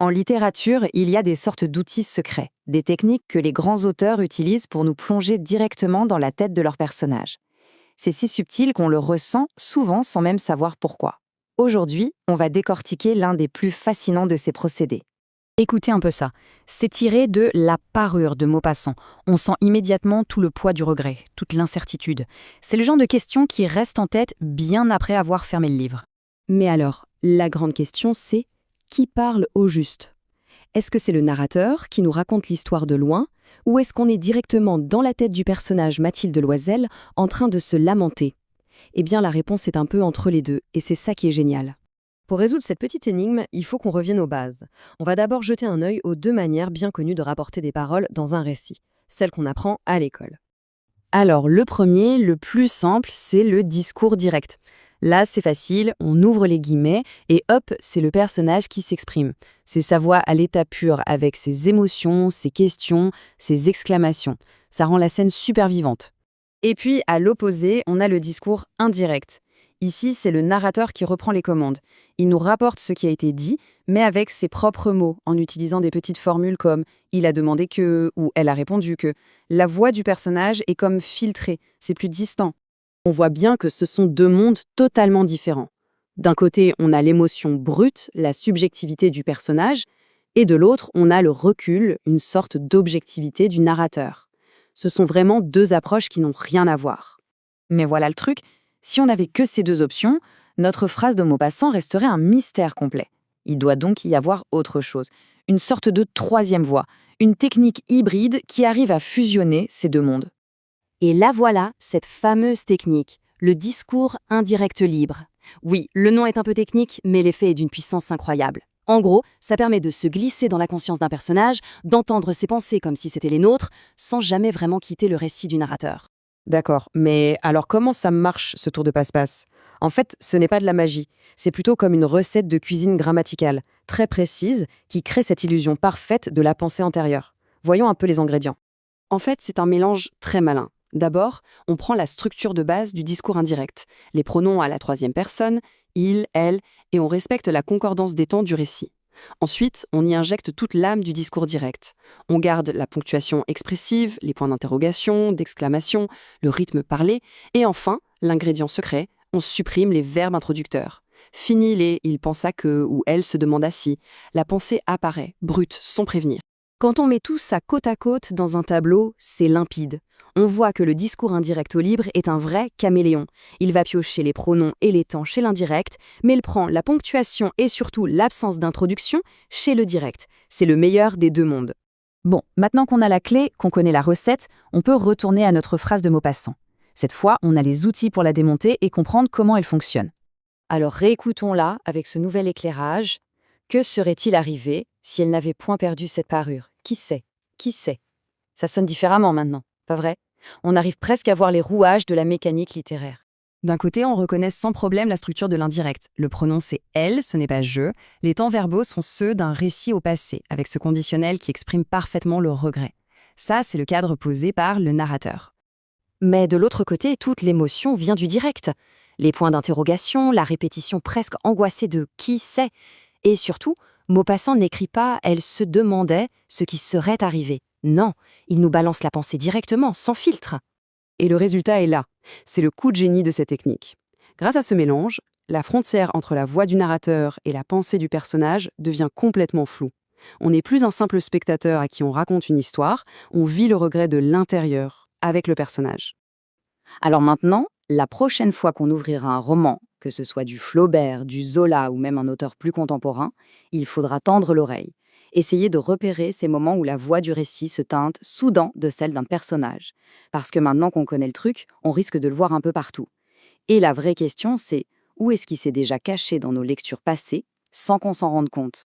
En littérature, il y a des sortes d'outils secrets, des techniques que les grands auteurs utilisent pour nous plonger directement dans la tête de leur personnage. C'est si subtil qu'on le ressent souvent sans même savoir pourquoi. Aujourd'hui, on va décortiquer l'un des plus fascinants de ces procédés. Écoutez un peu ça. C'est tiré de La Parure de Maupassant. On sent immédiatement tout le poids du regret, toute l'incertitude. C'est le genre de questions qui restent en tête bien après avoir fermé le livre. Mais alors, la grande question c'est, qui parle au juste? Est-ce que c'est le narrateur qui nous raconte l'histoire de loin, ou est-ce qu'on est directement dans la tête du personnage Mathilde Loisel en train de se lamenter? Eh bien la réponse est un peu entre les deux, et c'est ça qui est génial. Pour résoudre cette petite énigme, il faut qu'on revienne aux bases. On va d'abord jeter un œil aux deux manières bien connues de rapporter des paroles dans un récit, celles qu'on apprend à l'école. Alors le premier, le plus simple, c'est le discours direct. Là, c'est facile, on ouvre les guillemets et hop, c'est le personnage qui s'exprime. C'est sa voix à l'état pur avec ses émotions, ses questions, ses exclamations. Ça rend la scène super vivante. Et puis, à l'opposé, on a le discours indirect. Ici, c'est le narrateur qui reprend les commandes. Il nous rapporte ce qui a été dit, mais avec ses propres mots, en utilisant des petites formules comme « il a demandé que » ou « elle a répondu que ». La voix du personnage est comme filtrée, c'est plus distant. On voit bien que ce sont deux mondes totalement différents. D'un côté, on a l'émotion brute, la subjectivité du personnage, et de l'autre, on a le recul, une sorte d'objectivité du narrateur. Ce sont vraiment deux approches qui n'ont rien à voir. Mais voilà le truc, si on n'avait que ces deux options, notre phrase de Maupassant resterait un mystère complet. Il doit donc y avoir autre chose, une sorte de troisième voie, une technique hybride qui arrive à fusionner ces deux mondes. Et là voilà, cette fameuse technique, le discours indirect libre. Oui, le nom est un peu technique, mais l'effet est d'une puissance incroyable. En gros, ça permet de se glisser dans la conscience d'un personnage, d'entendre ses pensées comme si c'était les nôtres, sans jamais vraiment quitter le récit du narrateur. D'accord, mais alors comment ça marche ce tour de passe-passe? En fait, ce n'est pas de la magie, c'est plutôt comme une recette de cuisine grammaticale, très précise, qui crée cette illusion parfaite de la pensée antérieure. Voyons un peu les ingrédients. En fait, c'est un mélange très malin. D'abord, on prend la structure de base du discours indirect, les pronoms à la troisième personne, il, elle, et on respecte la concordance des temps du récit. Ensuite, on y injecte toute l'âme du discours direct. On garde la ponctuation expressive, les points d'interrogation, d'exclamation, le rythme parlé, et enfin, l'ingrédient secret, on supprime les verbes introducteurs. Fini les « il pensa que » ou « elle se demanda si ». La pensée apparaît, brute, sans prévenir. Quand on met tout ça côte à côte dans un tableau, c'est limpide. On voit que le discours indirect au libre est un vrai caméléon. Il va piocher les pronoms et les temps chez l'indirect, mais il prend la ponctuation et surtout l'absence d'introduction chez le direct. C'est le meilleur des deux mondes. Bon, maintenant qu'on a la clé, qu'on connaît la recette, on peut retourner à notre phrase de Maupassant. Cette fois, on a les outils pour la démonter et comprendre comment elle fonctionne. Alors réécoutons-la avec ce nouvel éclairage. Que serait-il arrivé si elle n'avait point perdu cette parure? Qui sait? Qui sait? Ça sonne différemment maintenant, pas vrai? On arrive presque à voir les rouages de la mécanique littéraire. D'un côté, on reconnaît sans problème la structure de l'indirect. Le pronom c'est « elle », ce n'est pas « je ». Les temps verbaux sont ceux d'un récit au passé, avec ce conditionnel qui exprime parfaitement le regret. Ça, c'est le cadre posé par le narrateur. Mais de l'autre côté, toute l'émotion vient du direct. Les points d'interrogation, la répétition presque angoissée de « qui sait ?» Et surtout, Maupassant n'écrit pas « elle se demandait ce qui serait arrivé ». Non, il nous balance la pensée directement, sans filtre. Et le résultat est là. C'est le coup de génie de cette technique. Grâce à ce mélange, la frontière entre la voix du narrateur et la pensée du personnage devient complètement floue. On n'est plus un simple spectateur à qui on raconte une histoire, on vit le regret de l'intérieur, avec le personnage. Alors maintenant, la prochaine fois qu'on ouvrira un roman, que ce soit du Flaubert, du Zola ou même un auteur plus contemporain, il faudra tendre l'oreille. Essayer de repérer ces moments où la voix du récit se teinte soudain de celle d'un personnage. Parce que maintenant qu'on connaît le truc, on risque de le voir un peu partout. Et la vraie question, c'est où est-ce qu'il s'est déjà caché dans nos lectures passées sans qu'on s'en rende compte?